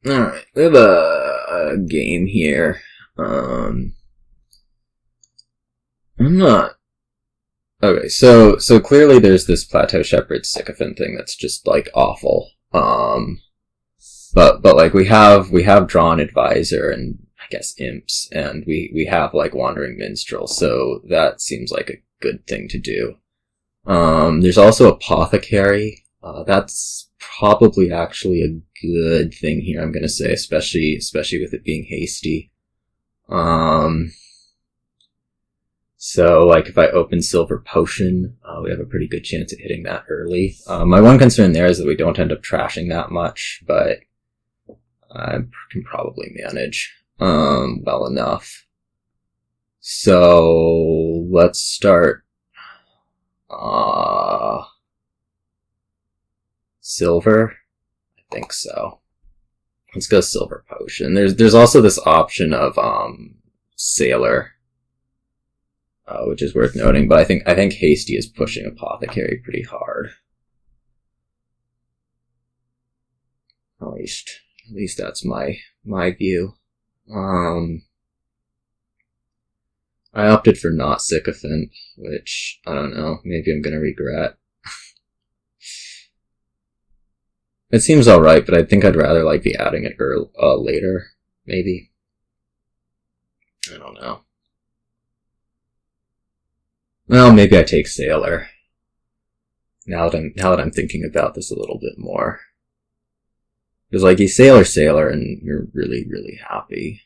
Alright, we have a game here. I'm not. Okay, so clearly there's this Plateau Shepherd sycophant thing that's just like awful. But like we have drawn advisor and I guess imps, and we have like wandering minstrel, so that seems like a good thing to do. There's also apothecary. That's probably actually a good thing here, I'm gonna say, especially with it being hasty. Um, so like if I open silver potion, we have a pretty good chance at hitting that early. My one concern there is that we don't end up trashing that much, but I can probably manage well enough. So let's start silver. I think so. Let's go silver potion. There's also this option of sailor, which is worth noting. But I think hasty is pushing apothecary pretty hard. At least that's my view. I opted for not sycophant, which I don't know. Maybe I'm gonna regret. It seems alright, but I think I'd rather like be adding it later, maybe. I don't know. Well, maybe I take sailor. Now that I'm thinking about this a little bit more, because like you sailor, and you're really really happy.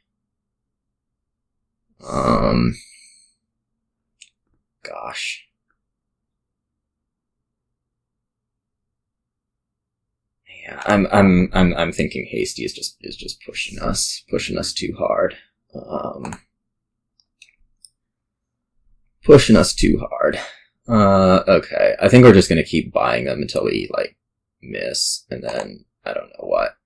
Gosh. Yeah, I'm thinking hasty is just pushing us too hard. Pushing us too hard. Okay. I think we're just gonna keep buying them until we like miss, and then I don't know what.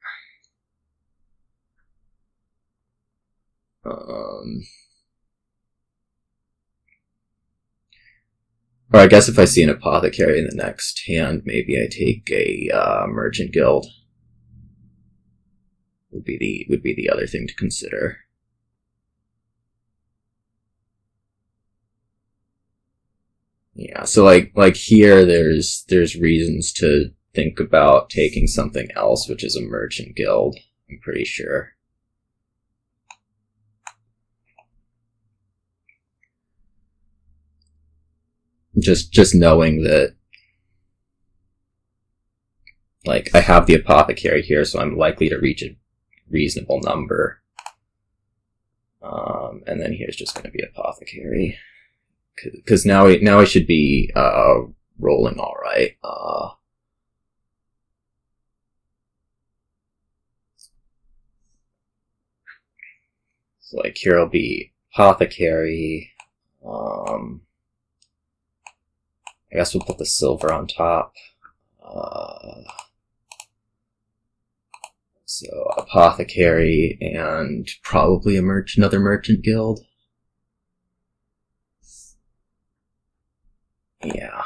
Or I guess if I see an apothecary in the next hand, maybe I take a merchant guild. Would be the other thing to consider. Yeah, so like here, there's reasons to think about taking something else, which is a merchant guild. I'm pretty sure. Just knowing that, like, I have the apothecary here, so I'm likely to reach a reasonable number. And then here's just going to be apothecary, because now we should be rolling all right. So like here will be apothecary. I guess we'll put the silver on top. So apothecary and probably another merchant guild. Yeah.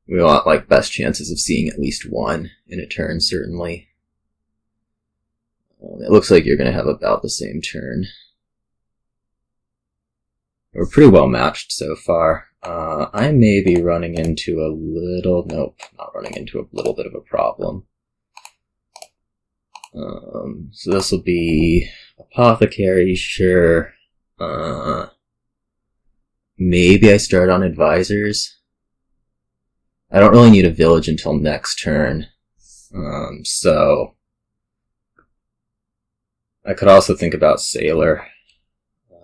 We want like best chances of seeing at least one in a turn, certainly. It looks like you're going to have about the same turn. We're pretty well matched so far. I may be running into nope, not running into a little bit of a problem. So this will be apothecary, sure. Maybe I start on advisors. I don't really need a village until next turn. So I could also think about sailor.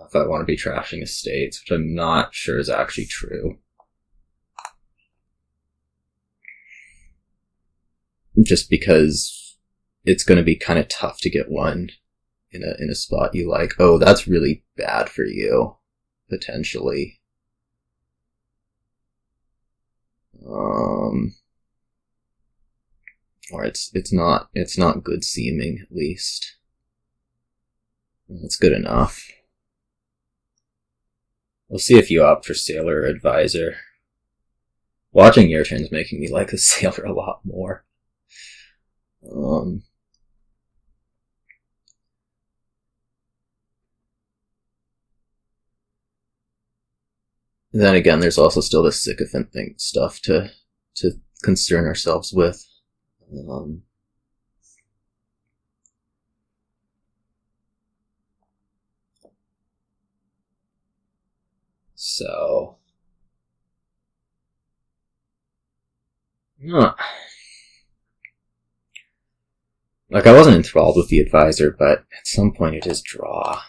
If I want to be trashing estates, which I'm not sure is actually true. Just because it's going to be kind of tough to get one in a spot you like. Oh, that's really bad for you, potentially. Or it's not good seeming, at least. It's good enough. We'll see if you opt for sailor or advisor. Watching your turn's making me like the sailor a lot more. Then again, there's also still this sycophant thing stuff to concern ourselves with. So, like, I wasn't enthralled with the advisor, but at some point it is draw,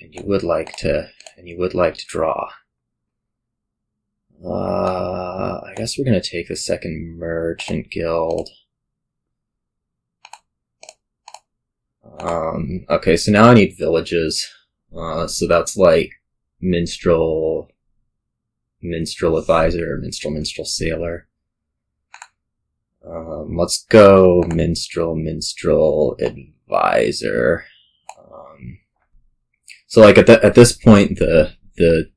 and you would like to draw. I guess we're gonna take the second merchant guild. Okay, so now I need villages. So that's like minstrel advisor, minstrel sailor. Let's go minstrel advisor. So like at this point the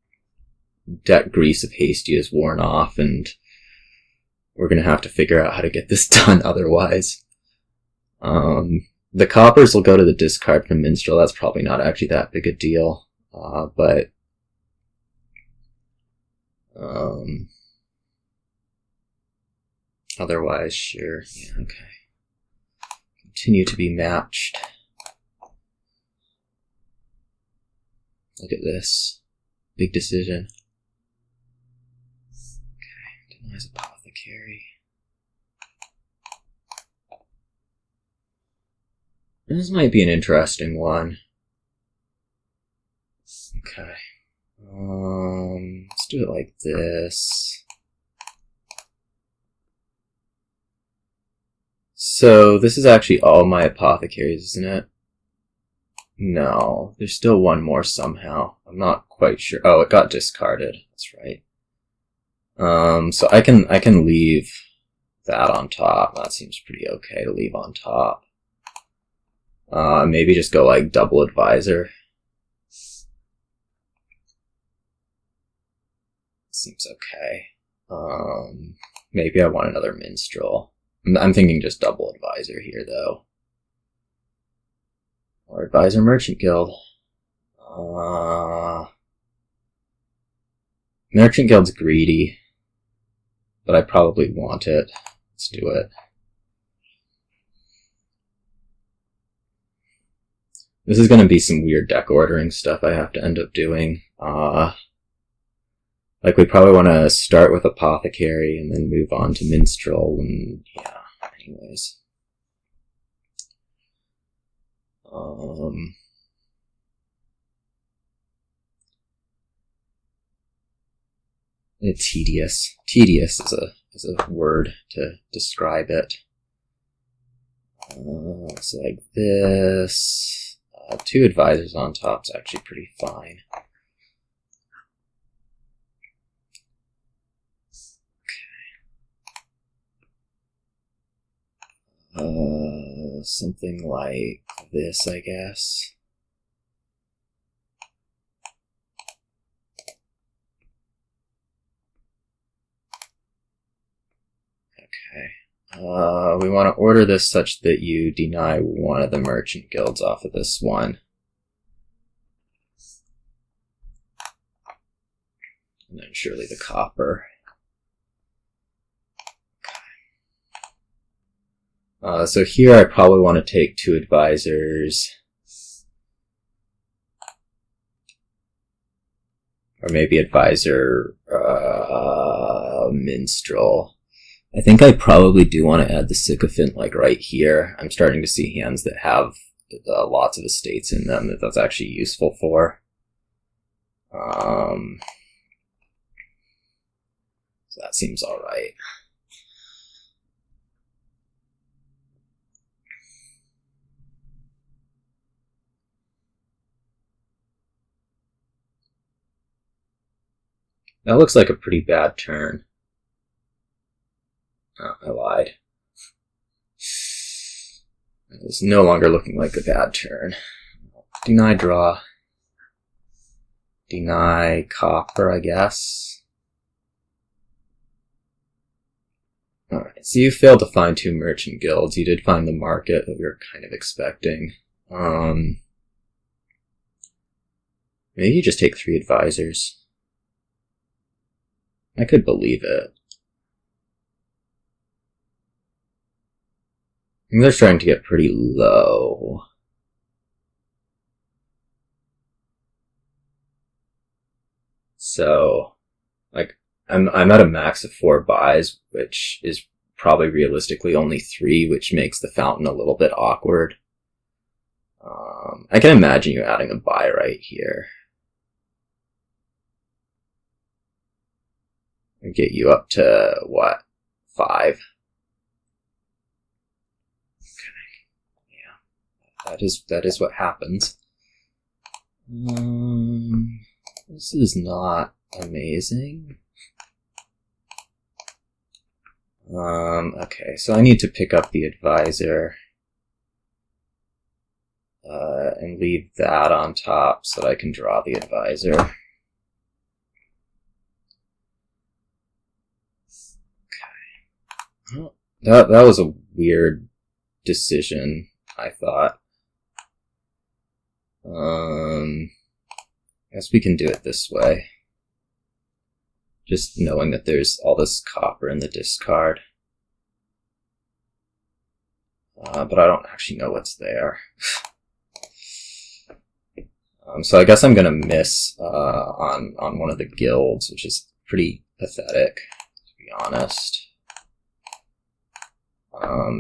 debt grease of Hasty is worn off, and we're gonna have to figure out how to get this done otherwise. The coppers will go to the discard from minstrel. That's probably not actually that big a deal, but otherwise, sure. Yeah, okay. Continue to be matched. Look at this. Big decision. Okay, denies apothecary. This might be an interesting one. Okay. Let's do it like this. So this is actually all my apothecaries, isn't it? No, there's still one more somehow. I'm not quite sure. Oh, it got discarded. That's right. So I can leave that on top. That seems pretty okay to leave on top. Maybe just go like double advisor. Seems okay. Maybe I want another minstrel. I'm thinking just double advisor here though. Or advisor merchant guild. Merchant guild's greedy, but I probably want it. Let's do it. This is going to be some weird deck ordering stuff I have to end up doing. Like, we probably want to start with Apothecary and then move on to Minstrel, and yeah, anyways. Tedious. Tedious is a word to describe it. So like this. 2 advisors on top is actually pretty fine. Okay. Something like this, I guess. Okay. We want to order this such that you deny one of the merchant guilds off of this one. And then surely the copper. Okay. So here I probably want to take 2 advisors. Or maybe advisor minstrel. I think I probably do want to add the sycophant like right here. I'm starting to see hands that have lots of estates in them that's actually useful for. So that seems alright. That looks like a pretty bad turn. Oh, I lied. It's no longer looking like a bad turn. Deny draw. Deny copper, I guess. Alright, so you failed to find 2 merchant guilds. You did find the market that we were kind of expecting. Maybe you just take 3 advisors. I could believe it. I think they're starting to get pretty low. So, like, I'm at a max of 4 buys, which is probably realistically only 3, which makes the fountain a little bit awkward. I can imagine you adding a buy right here. And get you up to, what, 5? Okay. Yeah. That is what happens. This is not amazing. Okay, so I need to pick up the advisor. And leave that on top so that I can draw the advisor. Okay. Well, that was a weird decision, I thought. I guess we can do it this way. Just knowing that there's all this copper in the discard. But I don't actually know what's there. So I guess I'm gonna miss on one of the guilds, which is pretty pathetic, to be honest.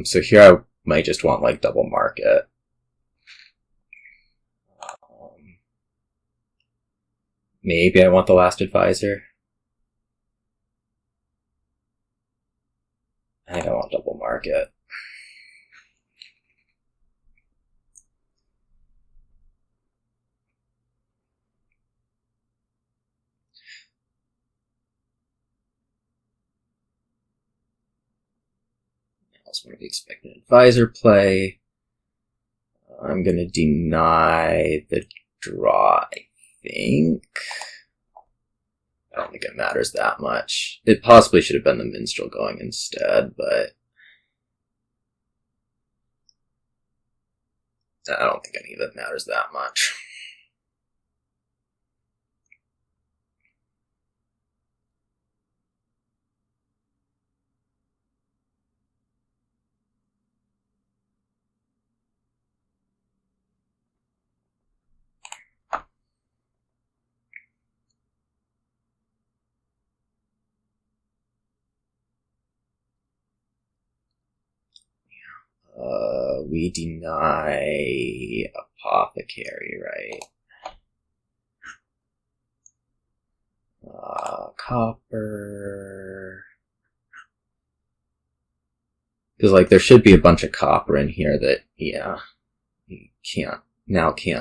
So here I might just want like double market. Maybe I want the last advisor. I think I want double market. I also want to be expecting an advisor play. I'm going to deny the draw, I think. I don't think it matters that much. It possibly should have been the minstrel going instead, but I don't think any of it matters that much. We deny apothecary, right? Copper. Because, like, there should be a bunch of copper in here that, yeah, you can't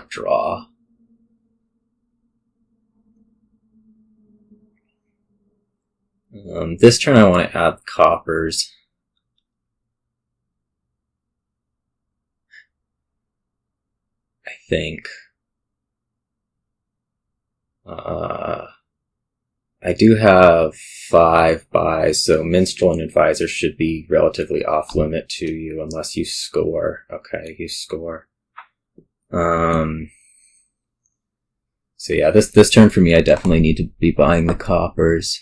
draw. This turn I want to add coppers. I think. I do have 5 buys, so Minstrel and Advisor should be relatively off limit to you unless you score. Okay, you score. So yeah, this turn for me, I definitely need to be buying the coppers.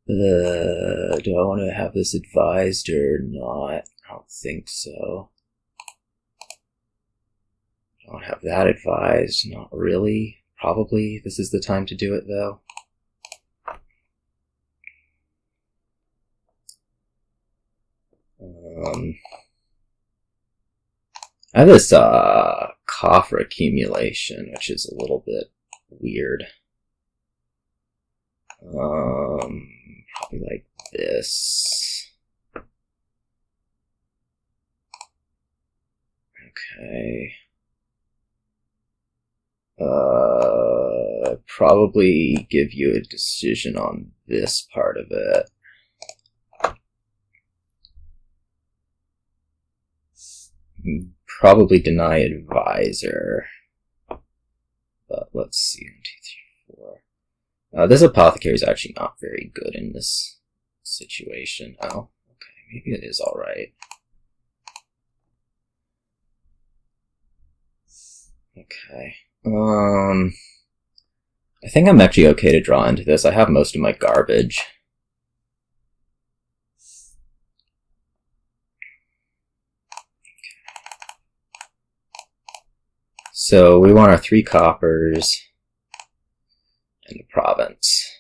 Do I want to have this advised or not? I don't think so. I don't have that advised. Not really. Probably this is the time to do it, though. I have this coffer accumulation, which is a little bit weird. Probably like this. Okay. Probably give you a decision on this part of it. Probably deny advisor. But let's see. 1, 2, 3, 4. This apothecary is actually not very good in this situation. Oh, Maybe it is alright. Okay. I think I'm actually okay to draw into this. I have most of my garbage. So we want our 3 coppers and the province.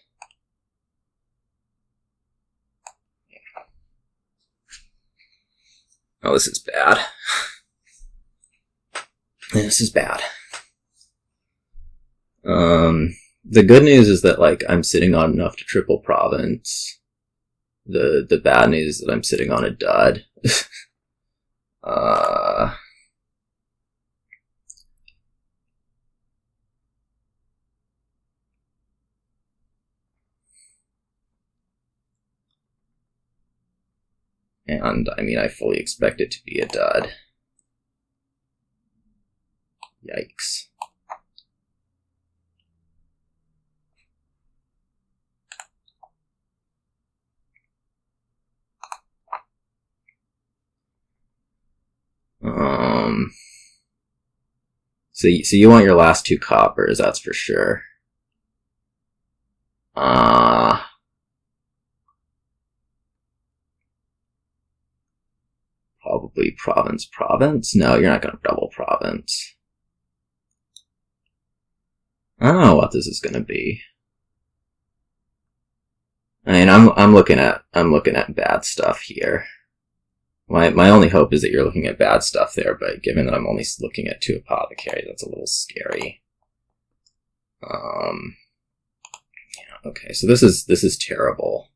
Oh, this is bad. This is bad. The good news is that, like, I'm sitting on enough to triple province. The bad news is that I'm sitting on a dud. And, I mean, I fully expect it to be a dud. Yikes. So you want your last 2 coppers, that's for sure. Probably province? No, you're not gonna double province. I don't know what this is gonna be. I mean, I'm looking at bad stuff here. My only hope is that you're looking at bad stuff there, but given that I'm only looking at 2 apothecaries, that's a little scary. Yeah, okay, so this is terrible.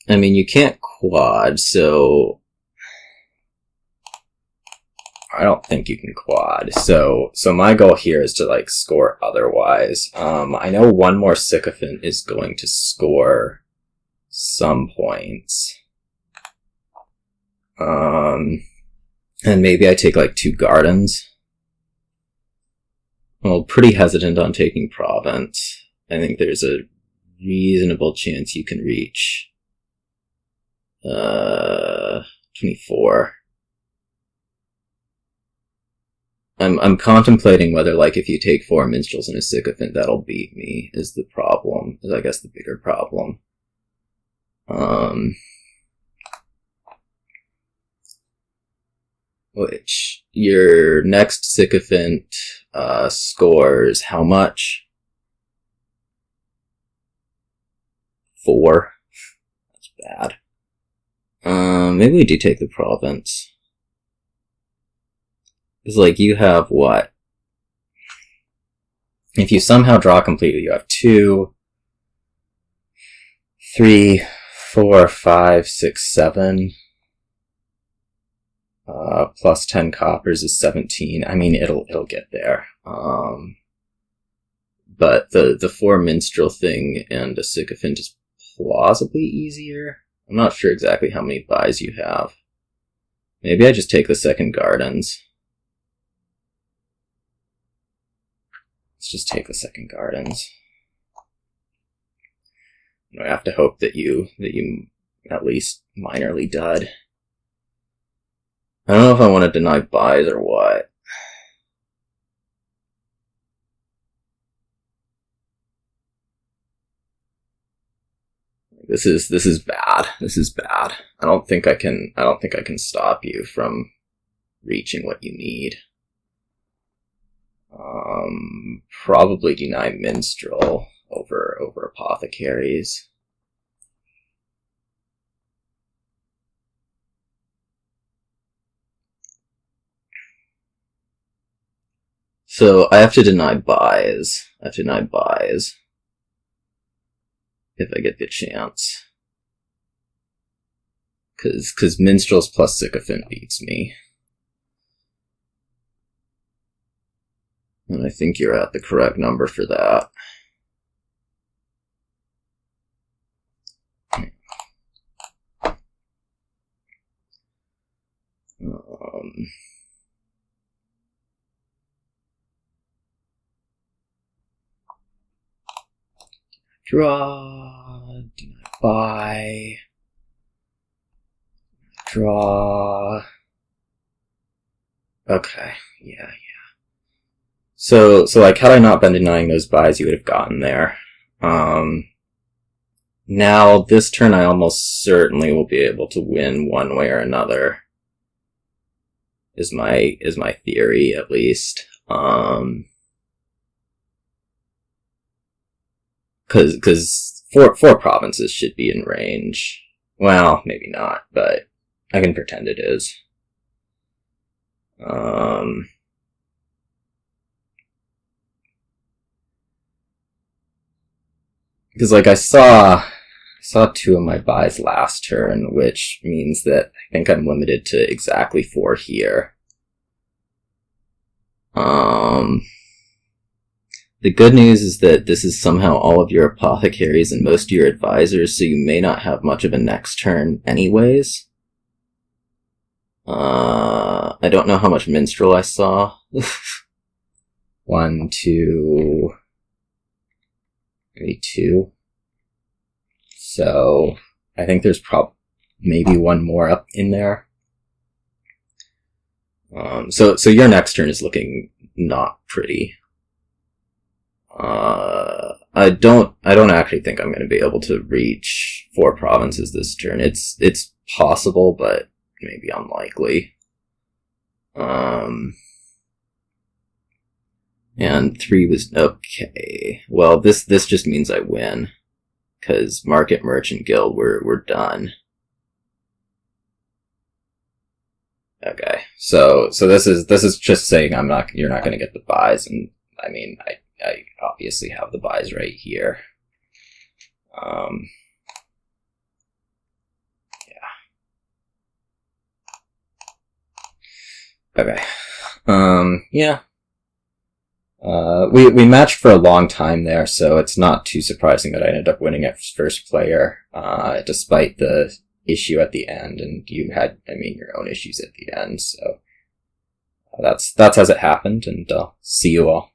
I mean, you can't quad, so I don't think you can quad. So my goal here is to, like, score otherwise. I know one more sycophant is going to score some points. And maybe I take, like, 2 gardens. Well, pretty hesitant on taking province. I think there's a reasonable chance you can reach 24. I'm contemplating whether, like, if you take 4 minstrels and a sycophant, that'll beat me, is the problem. Is, I guess, the bigger problem. Which, your next sycophant, scores how much? 4. That's bad. Maybe we do take the province. It's like, you have what? If you somehow draw completely, you have 2, 3, 4, 5, 6, 7. Plus 10 coppers is 17. I mean, it'll get there. But the 4 minstrel thing and a sycophant is plausibly easier. I'm not sure exactly how many buys you have. Maybe I just take the 2nd gardens. Let's just take the 2nd gardens. I have to hope that you at least minorly dud. I don't know if I want to deny buys or what. This is bad. This is bad. I don't think I can stop you from reaching what you need. Probably deny minstrel over apothecaries. So I have to deny buys. If I get the chance. Cause minstrels plus sycophant beats me. And I think you're at the correct number for that. Draw. buy, draw. Okay, yeah. So like, had I not been denying those buys, you would have gotten there. Now, this turn I almost certainly will be able to win one way or another. Is my theory, at least. Cause four provinces should be in range. Well, maybe not, but I can pretend it is. Because like I saw two of my buys last turn, which means that I think I'm limited to exactly 4 here. The good news is that this is somehow all of your apothecaries and most of your advisors, so you may not have much of a next turn anyways. I don't know how much minstrel I saw. 1, 2... maybe 2. So I think there's maybe one more up in there. So your next turn is looking not pretty. I don't actually think I'm going to be able to reach 4 provinces this turn. It's possible, but maybe unlikely. And 3 was okay. Well, this just means I win, because Market Merchant Guild we're done. Okay, so this is just saying you're not going to get the buys, and I mean I obviously have the buys right here. Yeah. Okay. Yeah. We matched for a long time there, so it's not too surprising that I ended up winning at first player, despite the issue at the end, and you had, your own issues at the end, so that's as it happened, and I'll see you all.